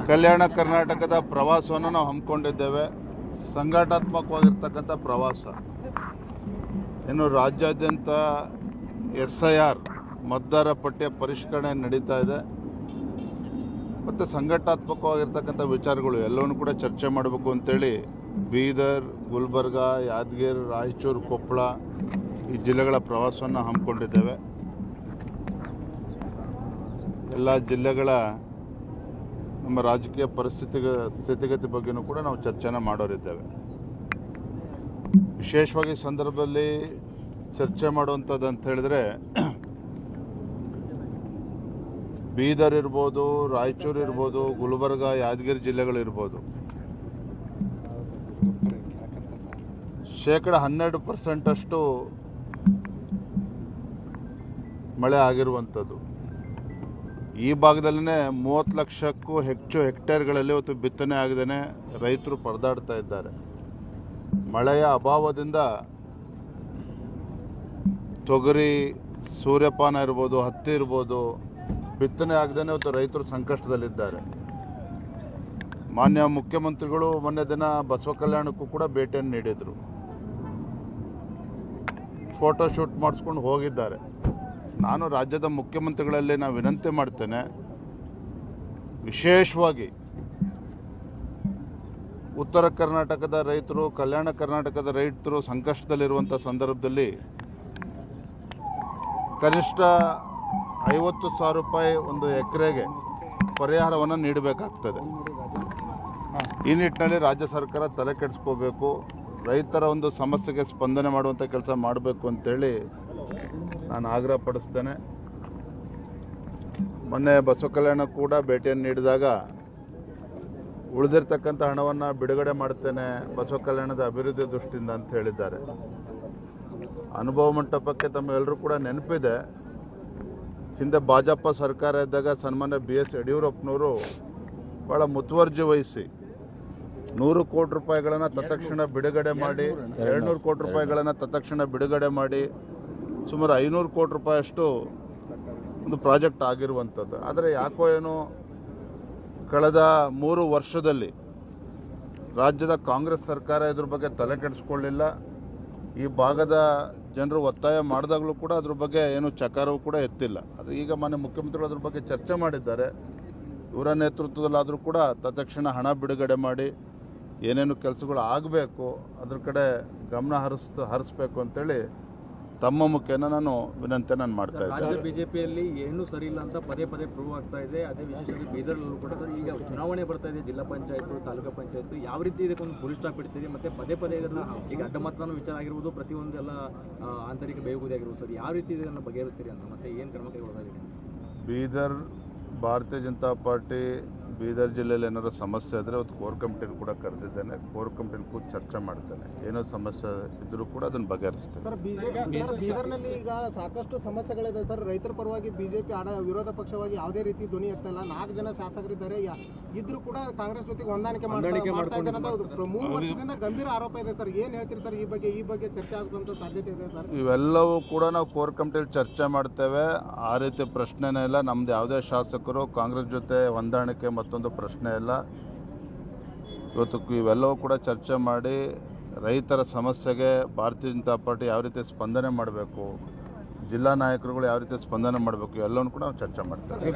ಕಲ್ಯಾಣ ಕರ್ನಾಟಕದ ಪ್ರವಾಸವನ್ನು ನಾವು ಹಮ್ಮಿಕೊಂಡಿದ್ದೇವೆ. ಸಂಘಟನಾತ್ಮಕವಾಗಿರ್ತಕ್ಕಂಥ ಪ್ರವಾಸ. ಇನ್ನು ರಾಜ್ಯಾದ್ಯಂತ SIR ಮತದಾರ ಪಟ್ಟಿಯ ಪರಿಷ್ಕರಣೆ ನಡೀತಾ ಇದೆ ಮತ್ತು ಸಂಘಟನಾತ್ಮಕವಾಗಿರ್ತಕ್ಕಂಥ ವಿಚಾರಗಳು ಎಲ್ಲವನ್ನೂ ಕೂಡ ಚರ್ಚೆ ಮಾಡಬೇಕು ಅಂತೇಳಿ ಬೀದರ್, ಗುಲ್ಬರ್ಗ, ಯಾದಗಿರಿ, ರಾಯಚೂರು, ಕೊಪ್ಪಳ ಈ ಜಿಲ್ಲೆಗಳ ಪ್ರವಾಸವನ್ನು ಹಮ್ಮಿಕೊಂಡಿದ್ದೇವೆ. ಎಲ್ಲ ಜಿಲ್ಲೆಗಳ ನಮ್ಮ ರಾಜಕೀಯ ಸ್ಥಿತಿಗತಿ ಬಗ್ಗೆನೂ ಕೂಡ ನಾವು ಚರ್ಚೆನ ಮಾಡೋರಿದ್ದೇವೆ. ವಿಶೇಷವಾಗಿ ಸಂದರ್ಭದಲ್ಲಿ ಚರ್ಚೆ ಮಾಡುವಂಥದ್ದು ಅಂತ ಹೇಳಿದ್ರೆ ಬೀದರ್ ಇರ್ಬೋದು, ರಾಯಚೂರು ಇರ್ಬೋದು, ಗುಲ್ಬರ್ಗ, ಯಾದಗಿರಿ ಜಿಲ್ಲೆಗಳಿರ್ಬೋದು. 12% ಮಳೆ ಆಗಿರುವಂಥದ್ದು. ಈ ಭಾಗದಲ್ಲೇ 30 ಲಕ್ಷಕ್ಕೂ ಹೆಚ್ಚು ಹೆಕ್ಟೇರ್ಗಳಲ್ಲಿ ಇವತ್ತು ಬಿತ್ತನೆ ಆಗದೇನೆ ರೈತರು ಪರದಾಡ್ತಾ ಇದ್ದಾರೆ. ಮಳೆಯ ಅಭಾವದಿಂದ ತೊಗರಿ, ಸೂರ್ಯಪಾನ ಇರ್ಬೋದು, ಹತ್ತಿ ಇರ್ಬೋದು, ಬಿತ್ತನೆ ಆಗದೇನೆ ಇವತ್ತು ರೈತರು ಸಂಕಷ್ಟದಲ್ಲಿದ್ದಾರೆ. ಮಾನ್ಯ ಮುಖ್ಯಮಂತ್ರಿಗಳು ಮೊನ್ನೆ ದಿನ ಬಸವ ಕಲ್ಯಾಣಕ್ಕೂ ಕೂಡ ಭೇಟಿಯನ್ನು ನೀಡಿದರು. ಫೋಟೋ ಶೂಟ್ ಮಾಡಿಸ್ಕೊಂಡು ಹೋಗಿದ್ದಾರೆ. ನಾನು ರಾಜ್ಯದ ಮುಖ್ಯಮಂತ್ರಿಗಳಲ್ಲಿ ನಾನು ವಿನಂತಿ ಮಾಡ್ತೇನೆ, ವಿಶೇಷವಾಗಿ ಉತ್ತರ ಕರ್ನಾಟಕದ ರೈತರು, ಕಲ್ಯಾಣ ಕರ್ನಾಟಕದ ರೈತರು ಸಂಕಷ್ಟದಲ್ಲಿರುವಂಥ ಸಂದರ್ಭದಲ್ಲಿ ಕನಿಷ್ಠ 50,000 ರೂಪಾಯಿ ಒಂದು ಎಕರೆಗೆ ಪರಿಹಾರವನ್ನು ನೀಡಬೇಕಾಗ್ತದೆ. ಈ ನಿಟ್ಟಿನಲ್ಲಿ ರಾಜ್ಯ ಸರ್ಕಾರ ತಲೆ ಕೆಡಿಸ್ಕೋಬೇಕು. ರೈತರ ಒಂದು ಸಮಸ್ಯೆಗೆ ಸ್ಪಂದನೆ ಮಾಡುವಂಥ ಕೆಲಸ ಮಾಡಬೇಕು ಅಂತೇಳಿ ನಾನು ಆಗ್ರಹ ಪಡಿಸ್ತೇನೆ. ಮೊನ್ನೆ ಬಸವ ಕಲ್ಯಾಣ ಕೂಡ ಭೇಟಿಯನ್ನು ನೀಡಿದಾಗ ಉಳಿದಿರ್ತಕ್ಕಂಥ ಹಣವನ್ನು ಬಿಡುಗಡೆ ಮಾಡ್ತೇನೆ ಬಸವ ಕಲ್ಯಾಣದ ಅಭಿವೃದ್ಧಿ ದೃಷ್ಟಿಯಿಂದ ಅಂತ ಹೇಳಿದ್ದಾರೆ. ಅನುಭವ ಮಂಟಪಕ್ಕೆ ತಮ್ಮೆಲ್ಲರೂ ಕೂಡ ನೆನಪಿದೆ, ಹಿಂದೆ ಭಾಜಪ ಸರ್ಕಾರ ಇದ್ದಾಗ ಸನ್ಮಾನ್ಯ BS ಯಡಿಯೂರಪ್ಪನವರು ಭಾಳ ಮುತುವರ್ಜಿ ವಹಿಸಿ 100 ಕೋಟಿ ರೂಪಾಯಿಗಳನ್ನು ತತ್ಕ್ಷಣ ಬಿಡುಗಡೆ ಮಾಡಿ, 200 ಕೋಟಿ ರೂಪಾಯಿಗಳನ್ನು ತತ್ಕ್ಷಣ ಬಿಡುಗಡೆ ಮಾಡಿ ಸುಮಾರು 500 ಕೋಟಿ ರೂಪಾಯಿಯಷ್ಟು ಒಂದು ಪ್ರಾಜೆಕ್ಟ್ ಆಗಿರುವಂಥದ್ದು. ಆದರೆ ಯಾಕೋ ಏನೋ ಕಳೆದ 3 ವರ್ಷದಲ್ಲಿ ರಾಜ್ಯದ ಕಾಂಗ್ರೆಸ್ ಸರ್ಕಾರ ಇದ್ರ ಬಗ್ಗೆ ತಲೆ ಕೆಡಿಸ್ಕೊಳ್ಳಿಲ್ಲ. ಈ ಭಾಗದ ಜನರು ಒತ್ತಾಯ ಮಾಡಿದಾಗಲೂ ಕೂಡ ಅದ್ರ ಬಗ್ಗೆ ಏನು ಚಕಾರವೂ ಕೂಡ ಎತ್ತಿಲ್ಲ. ಅದು ಈಗ ಮಾನ್ಯ ಮುಖ್ಯಮಂತ್ರಿಗಳು ಅದ್ರ ಬಗ್ಗೆ ಚರ್ಚೆ ಮಾಡಿದ್ದಾರೆ. ಇವರ ನೇತೃತ್ವದಲ್ಲಾದರೂ ಕೂಡ ತತ್ಕ್ಷಣ ಹಣ ಬಿಡುಗಡೆ ಮಾಡಿ ಏನೇನು ಕೆಲಸಗಳು ಆಗಬೇಕು ಅದ್ರ ಕಡೆ ಗಮನ ಹರಿಸಬೇಕು ಅಂತೇಳಿ ತಮ್ಮ ಮುಖೇನ ನಾನು ವಿನಂತಿಯನ್ನು ಮಾಡ್ತಾ ಇದ್ದೇನೆ. ರಾಜ್ಯ ಬಿಜೆಪಿಯಲ್ಲಿ ಏನು ಸರಿ ಇಲ್ಲ ಅಂತ ಪದೇ ಪ್ರೂವ್ ಆಗ್ತಾ ಇದೆ. ಅದೇ ವಿಶೇಷವಾಗಿ ಬೀದರ್ನಲ್ಲೂ ಕೂಡ ಸರ್ ಈಗ ಚುನಾವಣೆ ಬರ್ತಾ ಇದೆ, ಜಿಲ್ಲಾ ಪಂಚಾಯತ್, ತಾಲೂಕು ಪಂಚಾಯತ್, ಯಾವ ರೀತಿ ಇದಕ್ಕೊಂದು ಫುಲ್ ಸ್ಟಾಪ್ ಇಡ್ತೀರಿ? ಮತ್ತೆ ಪದೇ ಇದನ್ನ ಈಗ ಅಡ್ಡ ಮತದಾನ ವಿಚಾರ ಆಗಿರ್ಬೋದು, ಪ್ರತಿಯೊಂದು ಎಲ್ಲ ಆಂತರಿಕ ಬೇಗುದಿ ಆಗಿರ್ಬೋದು ಸರ್, ಯಾವ ರೀತಿ ಇದನ್ನು ಬಗೆಹರಿಸ್ತೀರಿ ಅಂತ, ಮತ್ತೆ ಏನು ಕ್ರಮ ಕೈಗೊಳ್ಳೋದಾಗಿದೆ? ಬೀದರ್ ಭಾರತೀಯ ಜನತಾ ಪಾರ್ಟಿ ಬೀದರ್ ಜಿಲ್ಲೆಯಲ್ಲಿ ಏನಾದ್ರು ಸಮಸ್ಯೆ ಇದ್ದರೆ ಅವತ್ತು ಕೋರ್ ಕಮಿಟಿನ ಕೂಡ ಕರೆದಿದ್ದೇನೆ. ಕೋರ್ ಕಮಿಟಿನ ಕೂಡ ಚರ್ಚೆ ಮಾಡ್ತೇನೆ. ಏನೋ ಸಮಸ್ಯೆ ಇದ್ದರೂ ಕೂಡ ಅದನ್ನು ಬಗೆಹರಿಸ್ತೇನೆ. ಸರ್, ಬೀದರ್ನಲ್ಲಿ ಈಗ ಸಾಕಷ್ಟು ಸಮಸ್ಯೆಗಳಿದೆ ಸರ್. ರೈತರ ಪರವಾಗಿ ಬಿಜೆಪಿ ವಿರೋಧ ಪಕ್ಷವಾಗಿ ಯಾವುದೇ ರೀತಿ ಧ್ವನಿ ಎತ್ತಲ್ಲ. 4 ಜನ ಶಾಸಕರಿದ್ದಾರೆ, ಇದ್ರೂ ಕೂಡ ಕಾಂಗ್ರೆಸ್ ಜೊತೆಗೆ ಹೊಂದಾಣಿಕೆ ಮಾಡ್ತಾ ಇದ್ದಾರೆ ಅಂತ 3 ವರ್ಷದಿಂದ ಗಂಭೀರ ಆರೋಪ ಇದೆ ಸರ್. ಏನು ಹೇಳ್ತೀರಿ ಸರ್ ಈ ಬಗ್ಗೆ ಚರ್ಚೆ ಆಗುವಂತ ಸಾಧ್ಯತೆ ಇದೆ ಸರ್? ಇವೆಲ್ಲವೂ ಕೂಡ ನಾವು ಕೋರ್ ಕಮಿಟಿಯಲ್ಲಿ ಚರ್ಚೆ ಮಾಡ್ತೇವೆ. ಆ ರೀತಿ ಪ್ರಶ್ನೆನೇ ಇಲ್ಲ. ನಮ್ದು ಯಾವುದೇ ಶಾಸಕರು ಕಾಂಗ್ರೆಸ್ ಜೊತೆ ಹೊಂದಾಣಿಕೆ ಮತ್ತೊಂದು ಪ್ರಶ್ನೆ ಇಲ್ಲ. ಇವತ್ತು ಇವೆಲ್ಲವೂ ಕೂಡ ಚರ್ಚೆ ಮಾಡಿ ರೈತರ ಸಮಸ್ಯೆಗೆ ಭಾರತೀಯ ಜನತಾ ಪಾರ್ಟಿ ಯಾವ ರೀತಿ ಸ್ಪಂದನೆ ಮಾಡಬೇಕು, ಜಿಲ್ಲಾ ನಾಯಕರುಗಳು ಯಾವ ರೀತಿ ಸ್ಪಂದನೆ ಮಾಡಬೇಕು, ಎಲ್ಲವನ್ನೂ ಕೂಡ ನಾವು ಚರ್ಚೆ ಮಾಡ್ತೇವೆ.